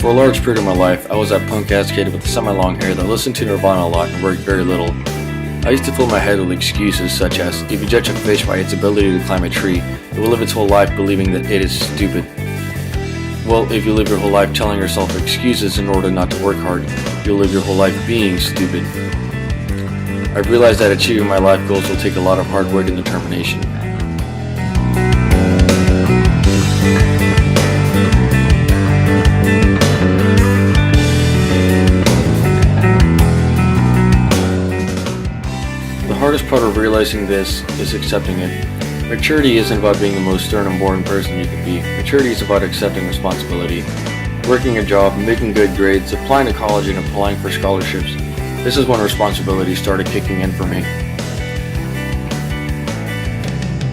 For a large period of my life, I was that punk-ass kid with the semi-long hair that listened to Nirvana a lot and worked very little. I used to fill my head with excuses such as, if you judge a fish by its ability to climb a tree, it will live its whole life believing that it is stupid. Well, if you live your whole life telling yourself excuses in order not to work hard, you'll live your whole life being stupid. I've realized that achieving my life goals will take a lot of hard work and determination. The hardest part of realizing this is accepting it. Maturity isn't about being the most stern and boring person you can be. Maturity is about accepting responsibility. Working a job, making good grades, applying to college, and applying for scholarships. This is when responsibility started kicking in for me.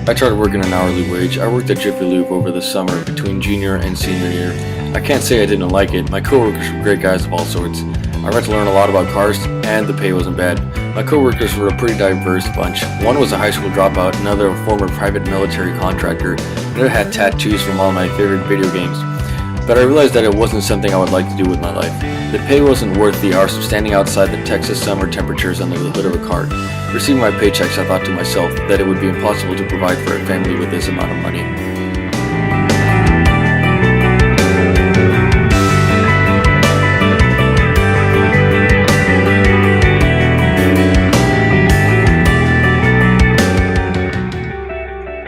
I tried working an hourly wage. I worked at Jiffy Lube over the summer between junior and senior year. I can't say I didn't like it. My coworkers were great guys of all sorts. I got to learn a lot about cars, and the pay wasn't bad. My coworkers were a pretty diverse bunch. One was a high school dropout, another a former private military contractor, another had tattoos from all my favorite video games. But I realized that it wasn't something I would like to do with my life. The pay wasn't worth the hours of standing outside the Texas summer temperatures under the hood of a car. Receiving my paychecks, I thought to myself that it would be impossible to provide for a family with this amount of money.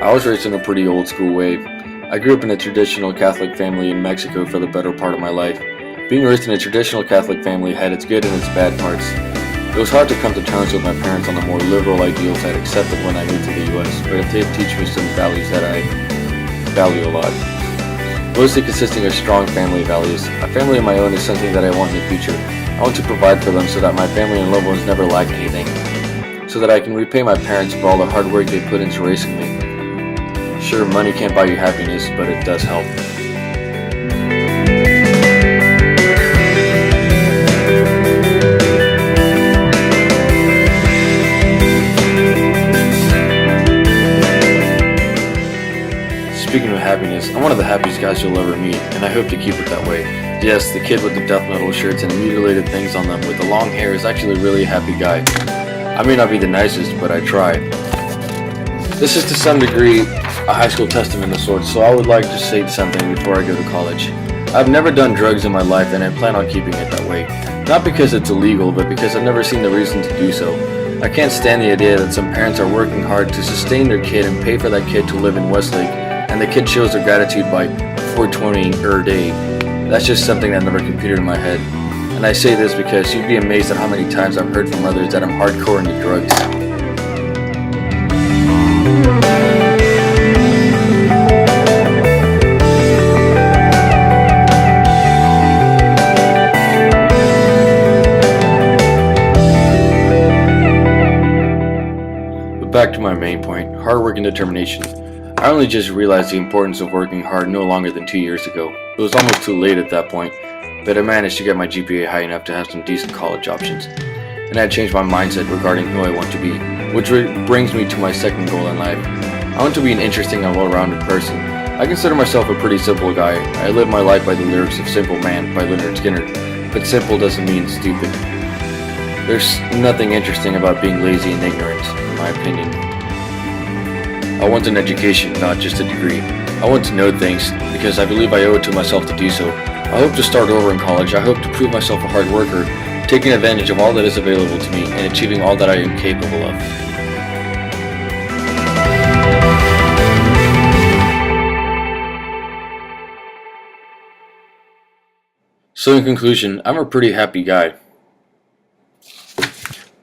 I was raised in a pretty old school way. I grew up in a traditional Catholic family in Mexico for the better part of my life. Being raised in a traditional Catholic family had its good and its bad parts. It was hard to come to terms with my parents on the more liberal ideals I'd accepted when I moved to the US, but it did teach me some values that I value a lot. Mostly consisting of strong family values. A family of my own is something that I want in the future. I want to provide for them so that my family and loved ones never lack anything. So that I can repay my parents for all the hard work they put into raising me. Sure, money can't buy you happiness, but it does help. Speaking of happiness, I'm one of the happiest guys you'll ever meet, and I hope to keep it that way. Yes, the kid with the death metal shirts and mutilated things on them with the long hair is actually a really happy guy. I may not be the nicest, but I try. This is to some degree a high school testament of sorts, so I would like to say something before I go to college. I've never done drugs in my life, and I plan on keeping it that way. Not because it's illegal, but because I've never seen the reason to do so. I can't stand the idea that some parents are working hard to sustain their kid and pay for that kid to live in Westlake, and the kid shows their gratitude by 420 per day. That's just something that never computed in my head. And I say this because you'd be amazed at how many times I've heard from others that I'm hardcore into drugs. Back to my main point, hard work and determination. I only just realized the importance of working hard no longer than 2 years ago. It was almost too late at that point, but I managed to get my GPA high enough to have some decent college options. And I changed my mindset regarding who I want to be, which brings me to my second goal in life. I want to be an interesting and well-rounded person. I consider myself a pretty simple guy. I live my life by the lyrics of Simple Man by Leonard Skinner, but simple doesn't mean stupid. There's nothing interesting about being lazy and ignorant, in my opinion. I want an education, not just a degree. I want to know things, because I believe I owe it to myself to do so. I hope to start over in college. I hope to prove myself a hard worker, taking advantage of all that is available to me, and achieving all that I am capable of. So in conclusion, I'm a pretty happy guy.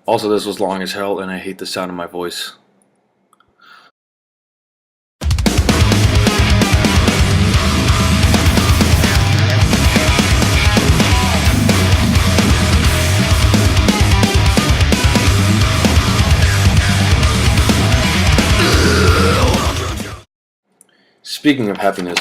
Also, this was long as hell, and I hate the sound of my voice. Speaking of happiness,